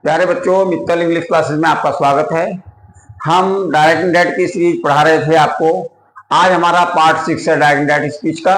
प्यारे बच्चों, Mittal English classes में आपका स्वागत है। हम डायरेक्ट इंडायरेक्ट की सीरीज पढ़ा रहे थे आपको। आज हमारा पार्ट 6 है डायरेक्ट इंडायरेक्ट स्पीच का।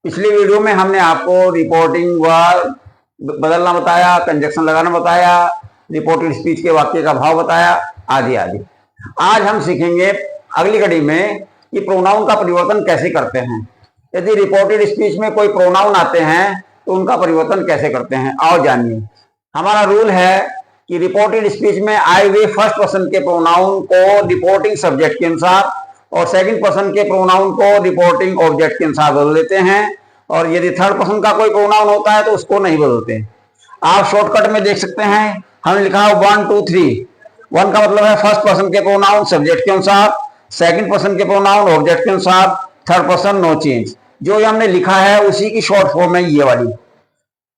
पिछली वीडियो में हमने आपको रिपोर्टिंग वर्ब बदलना बताया, कंजक्शन लगाना बताया, रिपोर्टेड स्पीच के वाक्य का भाव बताया, आदि आदि। आज हम सीखेंगे अगली कड़ी में कि प्रोनाउन का परिवर्तन कैसे करते हैं। यदि रिपोर्टेड स्पीच में कोई प्रोनाउन आते हैं तो उनका परिवर्तन कैसे करते हैं, आओ जानिए। हमारा रूल है कि रिपोर्टेड स्पीच में आए हुए फर्स्ट पर्सन के प्रोनाउन को रिपोर्टिंग सब्जेक्ट के अनुसार और सेकंड पर्सन के प्रोनाउन को रिपोर्टिंग ऑब्जेक्ट के अनुसार बदल देते हैं, और यदि थर्ड पर्सन का कोई प्रोनाउन होता है तो उसको नहीं बदलते। आप शॉर्टकट में देख सकते हैं, हमने लिखा है 1 2 3। 1 का मतलब है फर्स्ट पर्सन के प्रोनाउन सब्जेक्ट के अनुसार, सेकंड पर्सन के प्रोनाउन ऑब्जेक्ट के अनुसार, थर्ड पर्सन नो चेंज। जो हमने लिखा है उसी की शॉर्ट फॉर्म है ये वाली।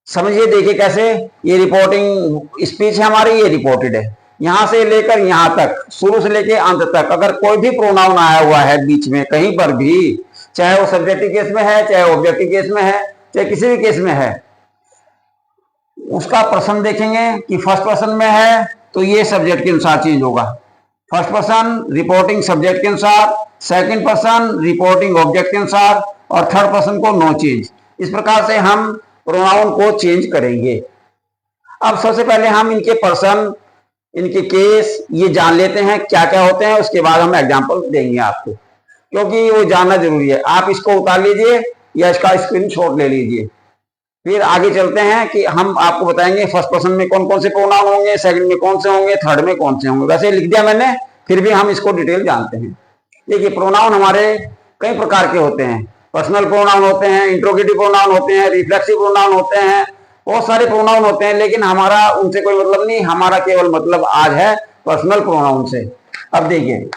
समझिए, देखिए कैसे। ये रिपोर्टिंग स्पीच है हमारी, ये रिपोर्टेड है। यहां से लेकर यहां तक, शुरू से लेकर अंत तक, अगर कोई भी प्रोनाउन आया हुआ है बीच में कहीं पर भी, चाहे वो सब्जेक्टिव केस में है, चाहे ऑब्जेक्टिव केस में है, चाहे किसी भी केस में है, उसका पर्सन देखेंगे कि फर्स्ट पर्सन में है तो ये सब्जेक्ट के अनुसार चेंज होगा। फर्स्ट पर्सन रिपोर्टिंग सब्जेक्ट के अनुसार, सेकंड पर्सन रिपोर्टिंग ऑब्जेक्ट के अनुसार, और थर्ड पर्सन को नो चेंज। इस प्रकार से हम प्रोनाउन को चेंज करेंगे। अब सबसे पहले हम इनके पर्सन, इनके केस ये जान लेते हैं क्या क्या होते हैं, उसके बाद हम एग्जांपल देंगे आपको, क्योंकि वो जानना जरूरी है। आप इसको उतार लीजिए या इसका स्क्रीनशॉट ले लीजिए। फिर आगे चलते हैं कि हम आपको बताएंगे फर्स्ट पर्सन में कौन कौन से प्रोनाउन होंगे, सेकंड में कौन से होंगे, थर्ड में कौन से होंगे। वैसे लिख दिया मैंने, फिर भी हम इसको डिटेल जानते हैं। देखिए, प्रोनाउन हमारे कई प्रकार के होते हैं। पर्सनल प्रोनाउन होते हैं, इंट्रोगेटिव प्रोनाउन होते हैं, रिफ्लेक्सिव प्रोनाउन होते हैं, बहुत सारे प्रोनाउन होते हैं, लेकिन हमारा उनसे कोई मतलब नहीं। हमारा केवल मतलब आज है पर्सनल प्रोनाउन से। अब देखिए,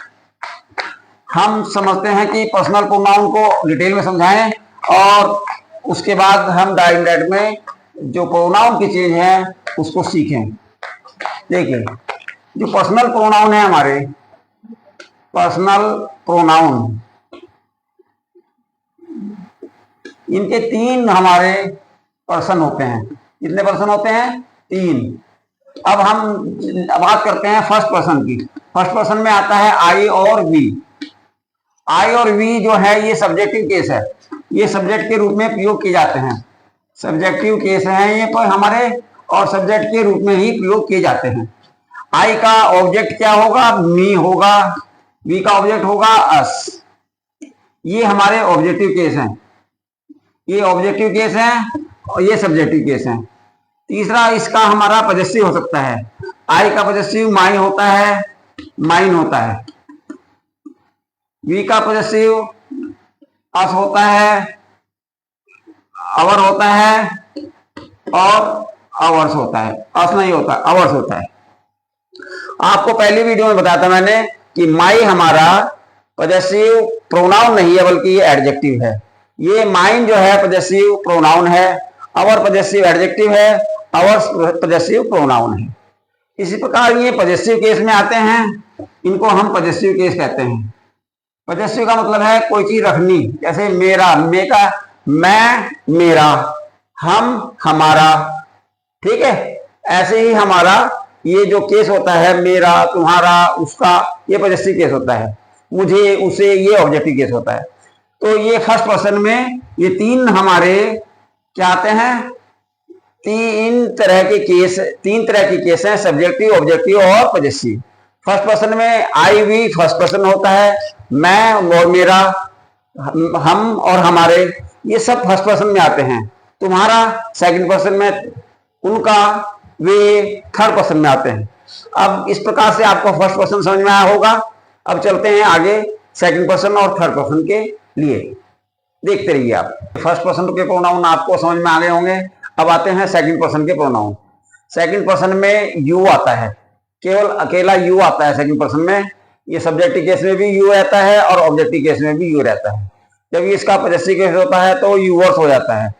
हम समझते हैं कि पर्सनल प्रोनाउन को डिटेल में समझाएं और उसके बाद हम डायरेक्ट में जो प्रोनाउन की चीज है उसको सीखें। देखिए, जो पर्सनल प्रोनाउन है हमारे, पर्सनल प्रोनाउन, इनके 3 हमारे पर्सन होते हैं। कितने पर्सन होते हैं? 3। अब हम बात करते हैं फर्स्ट पर्सन की। फर्स्ट पर्सन में आता है आई और वी। आई और वी जो है ये सब्जेक्टिव केस है, ये सब्जेक्ट के रूप में प्रयोग किए जाते हैं। सब्जेक्टिव केस हैं ये तो हमारे, और सब्जेक्ट के रूप में ही प्रयोग किए जाते हैं। आई का ऑब्जेक्ट क्या होगा? मी होगा। वी का ऑब्जेक्ट होगा अस। ये हमारे ऑब्जेक्टिव केस हैं, ये ऑब्जेक्टिव केस है और ये सब्जेक्टिव केस है। तीसरा इसका हमारा पॉजेसिव हो सकता है। आई का पॉजेसिव माइन होता है, माइन होता है। वी का पॉजेसिव अस होता है, अवर होता है, और अवर्स होता है। अस नहीं होता, अवर्स होता है। आपको पहली वीडियो में बताया था मैंने कि माई हमारा पॉजेसिव प्रोनाउन नहीं है, बल्कि ये एडजेक्टिव है। ये माइन जो है पॉजेसिव प्रोनाउन है, अवर पॉजेसिव एडजेक्टिव है, अवर्स पॉजेसिव प्रोनाउन है। इसी प्रकार ये पॉजेसिव केस में आते हैं, इनको हम पॉजेसिव केस कहते हैं। पॉजेसिव का मतलब है कोई चीज रखनी, जैसे मेरा, मे का मैं, मेरा, हम, हमारा, ठीक है। ऐसे ही हमारा ये जो केस होता है, मेरा, तुम्हारा, उसका, ये पॉजेसिव केस होता है। मुझे, उसे, ये ऑब्जेक्टिव केस होता है। तो ये फर्स्ट पर्सन में ये 3 हमारे क्या आते हैं? 3 तरह के केस हैं, सब्जेक्टिव, ऑब्जेक्टिव और पॉजेसिव। फर्स्ट पर्सन में आई वी फर्स्ट पर्सन होता है, मैं और मेरा, हम और हमारे, ये सब फर्स्ट पर्सन में आते हैं। तुम्हारा सेकंड पर्सन में, उनका, वे थर्ड पर्सन में आते हैं। अब इस प्रकार से आपको फर्स्ट पर्सन समझ में आया होगा। अब चलते हैं आगे सेकंड पर्सन और थर्ड पर्सन के लिए। देखते रहिए आप। फर्स्ट पर्सन के प्रोनाउन आपको समझ में आ गए होंगे। अब आते हैं सेकंड पर्सन के प्रोनाउन। सेकंड पर्सन में यू आता है, केवल अकेला यू आता है सेकंड पर्सन में। ये सब्जेक्टिव केस में भी यू रहता है और ऑब्जेक्टिव केस में भी यू रहता है। जब इसका पॉजेसिव केस होता है तो यूवर्स हो जाता है,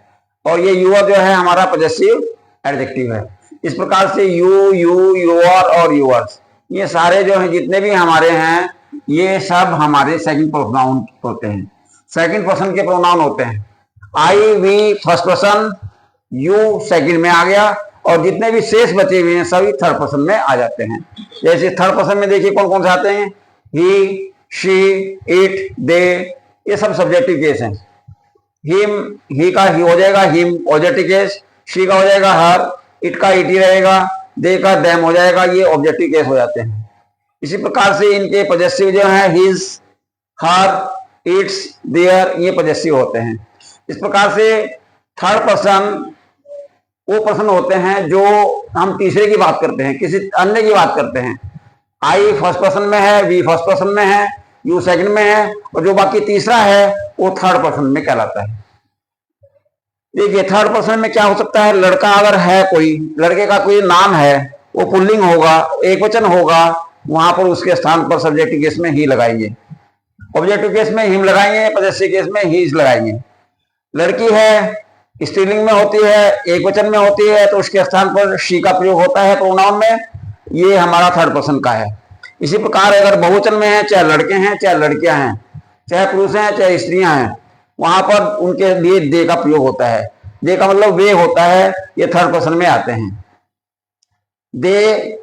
और ये यूवर जो है हमारा पॉजेसिव एडजेक्टिव है। इस प्रकार से यू, यू, यूर और यूवर्स, ये सारे जो है जितने भी हमारे हैं, ये सब हमारे सेकंड प्रोनाउन होते हैं, सेकंड पर्सन के प्रोनाउन होते हैं। I we first person, you second में आ गया, और जितने भी शेष बचे हुए हैं सभी थर्ड पर्सन में आ जाते हैं। जैसे थर्ड पर्सन में देखिए कौन कौन से आते हैं, ही, शी, इट, दे, ये सब सब्जेक्टिव केस हैं। हिम, ही का ही हो जाएगा हिम ऑब्जेक्टिव केस, शी का हो जाएगा हर, इट का इट ही रहेगा, दे का देम हो जाएगा, ये ऑब्जेक्टिव केस हो जाते हैं। इसी प्रकार से इनके पॉजेसिव जो है हिज, हर, इट्स, देयर, ये पॉजेसिव होते हैं। इस प्रकार से थर्ड पर्सन वो पर्सन होते हैं जो हम तीसरे की बात करते हैं, किसी अन्य की बात करते हैं। आई फर्स्ट पर्सन में है, वी फर्स्ट पर्सन में है, यू सेकंड में है, और जो बाकी तीसरा है वो थर्ड पर्सन में कहलाता है। देखिए थर्ड पर्सन में क्या हो सकता है, लड़का अगर है, कोई लड़के का कोई नाम है, वो पुल्लिंग होगा, एक वचन होगा, वहां पर उसके स्थान पर सब्जेक्टिव केस में ही लगाएंगे, ऑब्जेक्टिव केस में हिम लगाएंगे, पॉजेसिव केस में हीज लगाएंगे। लड़की है, स्त्रीलिंग में होती है, एक वचन में होती है, तो उसके स्थान पर शी का प्रयोग होता है प्रोनाउन में, ये हमारा थर्ड पर्सन का है। इसी प्रकार अगर बहुवचन में है, चाहे लड़के हैं चाहे लड़कियां हैं, चाहे पुरुष हैं चाहे स्त्रियां हैं, वहां पर उनके लिए दे का प्रयोग होता है। दे का मतलब वे होता है, ये थर्ड पर्सन में आते हैं। दे,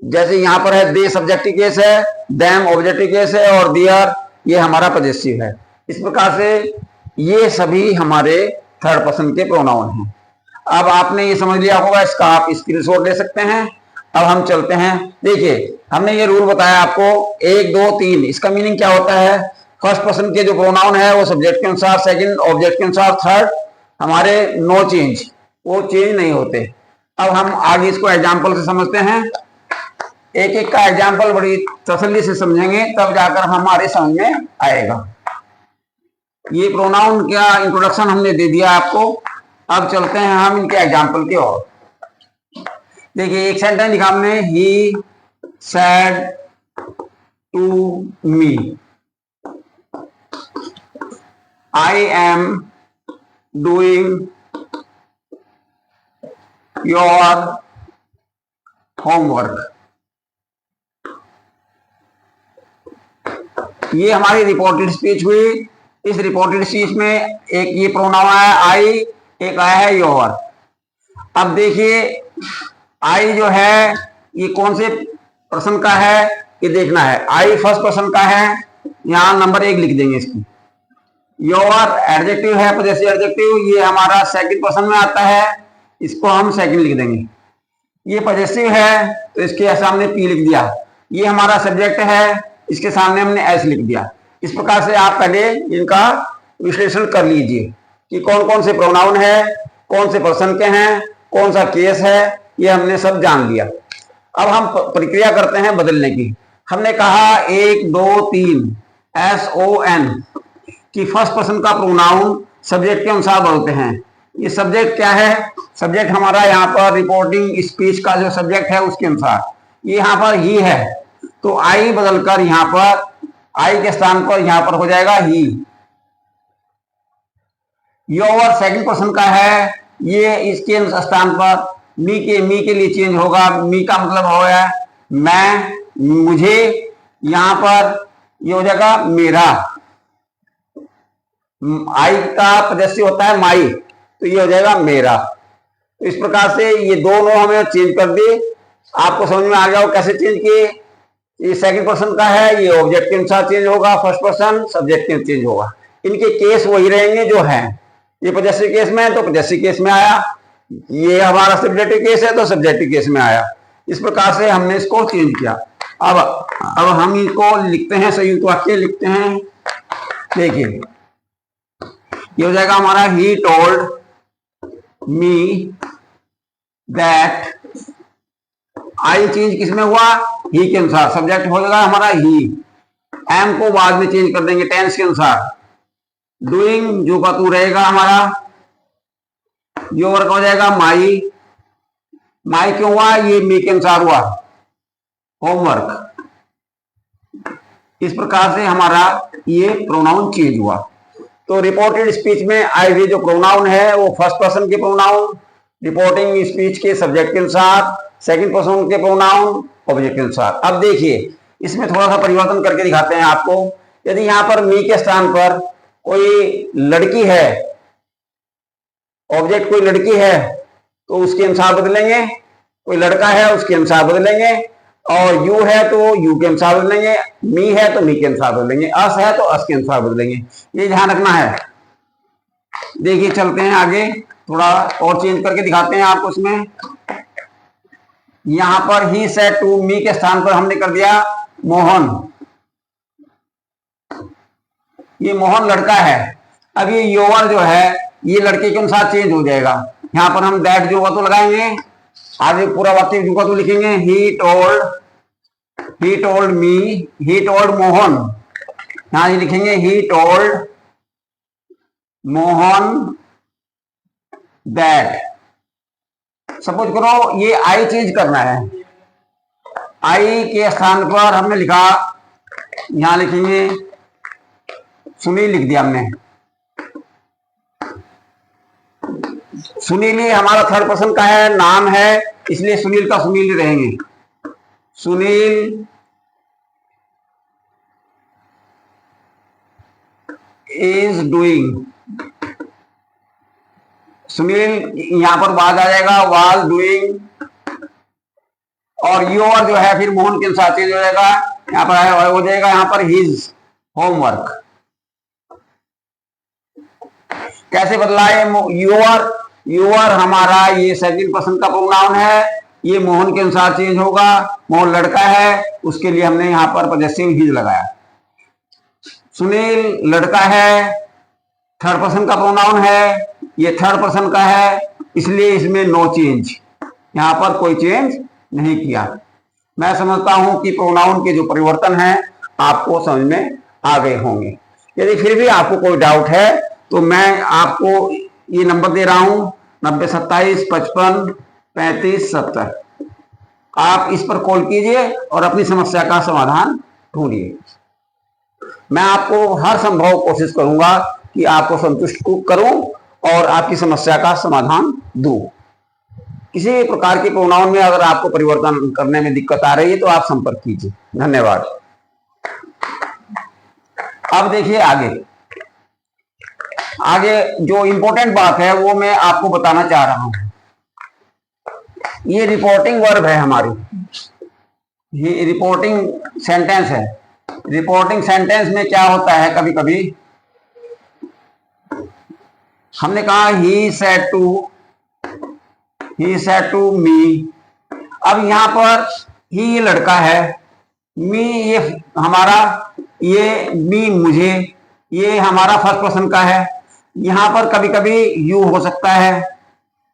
जैसे यहां पर है दे सब्जेक्टिव केस है, देम ऑब्जेक्टिव केस है, और दियर ये हमारा पॉजेसिव है। इस प्रकार से ये सभी हमारे थर्ड पर्सन के प्रोनाउन हैं। अब आपने ये समझ लिया होगा, इसका आप स्क्रीनशॉट ले सकते हैं। अब हम चलते हैं, देखिए हमने ये रूल बताया आपको 1 2 3, इसका मीनिंग क्या होता है, फर्स्ट पर्सन के जो प्रोनाउन है वो सब्जेक्ट के अनुसार, सेकंड ऑब्जेक्ट के अनुसार, थर्ड हमारे नो चेंज, वो चेंज नहीं होते। अब हम आगे इसको एग्जाम्पल से समझते हैं, एक एक का एग्जाम्पल बड़ी तसल्ली से समझेंगे, तब जाकर हमारे समझ में आएगा। ये प्रोनाउन क्या इंट्रोडक्शन हमने दे दिया आपको। अब चलते हैं हम इनके एग्जाम्पल की ओर। देखिए एक सेंटेंस लिखा हमने, he said to me, I am doing your homework. ये हमारी रिपोर्टेड स्पीच हुई। इस रिपोर्टेड स्पीच में एक ये प्रोनाउन आया आई, एक आया है योर। अब देखिए आई जो है ये कौन से पर्सन का है, ये देखना है। आई फर्स्ट पर्सन का है, यहां नंबर 1 लिख देंगे इसकी। योर एडजेक्टिव है, पॉजेसिव एडजेक्टिव, ये हमारा सेकंड पर्सन में आता है, इसको हम सेकंड लिख देंगे। ये पॉजेसिव है तो इसके सामने पी लिख दिया। ये हमारा सब्जेक्ट है, इसके सामने हमने एस लिख दिया। इस प्रकार से आप पहले इनका विश्लेषण कर लीजिए कि कौन कौन से प्रोनाउन है, कौन से पर्सन के हैं, कौन सा केस है, ये हमने सब जान लिया। अब हम प्रक्रिया करते हैं बदलने की। हमने कहा 1 2 3 SON कि फर्स्ट पर्सन का प्रोनाउन सब्जेक्ट के अनुसार बदलते हैं। ये सब्जेक्ट क्या है, सब्जेक्ट हमारा यहाँ पर रिपोर्टिंग स्पीच का जो सब्जेक्ट है उसके अनुसार, ये यहाँ पर ही है, तो आई बदलकर यहाँ पर आई के स्थान पर यहां पर हो जाएगा ही। योर सेकंड पर्सन का है, ये इसके स्थान पर मी के लिए चेंज होगा। मी का मतलब हो गया मैं, मुझे, यहां पर ये हो जाएगा मेरा। आई का पॉजेसिव होता है माई, तो ये हो जाएगा मेरा। तो इस प्रकार से ये दोनों हमें चेंज कर दिए। आपको समझ में आ गया हो कैसे चेंज किए। ये सेकंड पर्सन का है, ये ऑब्जेक्ट के अनुसार चेंज होगा, फर्स्ट पर्सन सब्जेक्ट के चेंज होगा। इनके केस वही रहेंगे जो हैं। ये पॉजेसिव केस में है तो पॉजेसिव केस में आया, ये हमारा सब्जेक्टिव केस है तो सब्जेक्टिव केस में आया। इस प्रकार से हमने इसको चेंज किया। अब हम इनको लिखते हैं, संयुक्त वाक्य लिखते हैं। देखिए ये हो जाएगा हमारा, he told me that. I change किसमें हुआ, ही के अनुसार, सब्जेक्ट हो जाएगा हमारा ही। एम को बाद में चेंज कर देंगे टेंस के अनुसार। डूइंग जो का तू रहेगा हमारा, योर का हो जाएगा माई। माई क्यों हुआ, ये मी के अनुसार हुआ, होमवर्क। इस प्रकार से हमारा ये प्रोनाउन चेंज हुआ। तो रिपोर्टेड स्पीच में आई वी जो प्रोनाउन है वो फर्स्ट पर्सन के प्रोनाउन, रिपोर्टिंग स्पीच के सब्जेक्ट के अनुसार, सेकंड पर्सन के प्रोनाउन ऑब्जेक्ट के अनुसार। अब देखिए इसमें थोड़ा सा परिवर्तन करके दिखाते हैं आपको। यदि यहां पर मी के स्थान पर कोई लड़की है, ऑब्जेक्ट कोई लड़की है, तो उसके अनुसार बदलेंगे, कोई लड़का है उसके अनुसार बदलेंगे, और यू है तो यू के अनुसार बदलेंगे, मी है तो मी के अनुसार बदलेंगे, अस है तो अस के अनुसार बदलेंगे। ये ध्यान रखना है। देखिए चलते हैं आगे, थोड़ा और चेंज करके दिखाते हैं आपको। उसमें यहां पर ही सेड टू मी के स्थान पर हमने कर दिया मोहन। ये मोहन लड़का है। अब ये योवर जो है ये लड़के के अनुसार चेंज हो जाएगा। यहां पर हम दैट जो तो लगाएंगे, आगे पूरा वाक्य जो तो लिखेंगे, he told me, he told Mohan. यहां ये लिखेंगे he told Mohan that. Suppose करो ये आई चेंज करना है, आई के स्थान पर हमने लिखा, यहां लिखेंगे सुनील, लिख दिया हमने। सुनील हमारा थर्ड पर्सन का है, नाम है, इसलिए सुनील का सुनील रहेंगे। सुनील इज डूइंग, सुनील यहां पर बाद आ जाएगा वाज डूइंग, और योर जो है फिर मोहन के अनुसार चेंज हो जाएगा, यहां पर हो जाएगा यहां पर हिज होमवर्क। कैसे बदला है? योर हमारा ये सेकंड पर्सन का प्रोनाउन है, ये मोहन के अनुसार चेंज होगा। मोहन लड़का है, उसके लिए हमने यहां पर पॉजेसिव हिज लगाया। सुनील लड़का है, थर्ड पर्सन का प्रोनाउन है, ये थर्ड पर्सन का है, इसलिए इसमें नो चेंज, यहां पर कोई चेंज नहीं किया। मैं समझता हूं कि प्रोनाउन के जो परिवर्तन हैं आपको समझ में आ गए होंगे। यदि फिर भी आपको कोई डाउट है तो मैं आपको ये नंबर दे रहा हूं 90 27 55 35 70। आप इस पर कॉल कीजिए और अपनी समस्या का समाधान ढूंढिए। मैं आपको हर संभव कोशिश करूंगा कि आपको संतुष्ट करूं और आपकी समस्या का समाधान दूं। किसी भी प्रकार के प्रोनाउन में अगर आपको परिवर्तन करने में दिक्कत आ रही है तो आप संपर्क कीजिए। धन्यवाद। अब देखिए आगे जो इंपॉर्टेंट बात है वो मैं आपको बताना चाह रहा हूं। ये रिपोर्टिंग वर्ब है हमारी, ये रिपोर्टिंग सेंटेंस है। रिपोर्टिंग सेंटेंस में क्या होता है, कभी कभी हमने कहा ही सेड टू मी। अब यहां पर ही ये लड़का है, मी ये हमारा, ये मी मुझे, ये हमारा फर्स्ट पर्सन का है। यहां पर कभी कभी यू हो सकता है,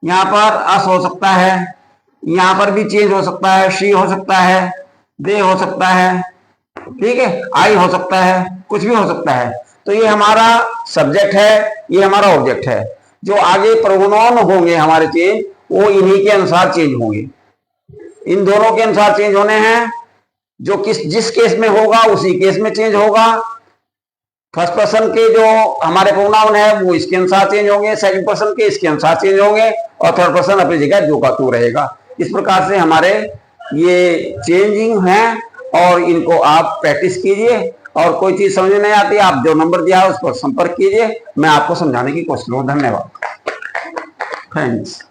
यहां पर अस हो सकता है, यहां पर भी चेंज हो सकता है, शी हो सकता है, दे हो सकता है, ठीक है, आई हो सकता है, कुछ भी हो सकता है। तो ये हमारा सब्जेक्ट है, ये हमारा ऑब्जेक्ट है। जो आगे प्रोनाउन होंगे हमारे चेंज, वो इन्हीं के अनुसार चेंज होंगे, इन दोनों के अनुसार चेंज होने हैं। जो जिस केस में होगा उसी केस में चेंज होगा। फर्स्ट पर्सन के जो हमारे प्रोनाउन है वो इसके अनुसार चेंज होंगे, सेकंड पर्सन के इसके अनुसार चेंज होंगे, और थर्ड पर्सन अपनी जगह जो का तू रहेगा। इस प्रकार से हमारे ये चेंजिंग हैं और इनको आप प्रैक्टिस कीजिए। और कोई चीज समझ में नहीं आती, आप जो नंबर दिया है उस पर संपर्क कीजिए, मैं आपको समझाने की कोशिश करूँ। धन्यवाद, थैंक्स।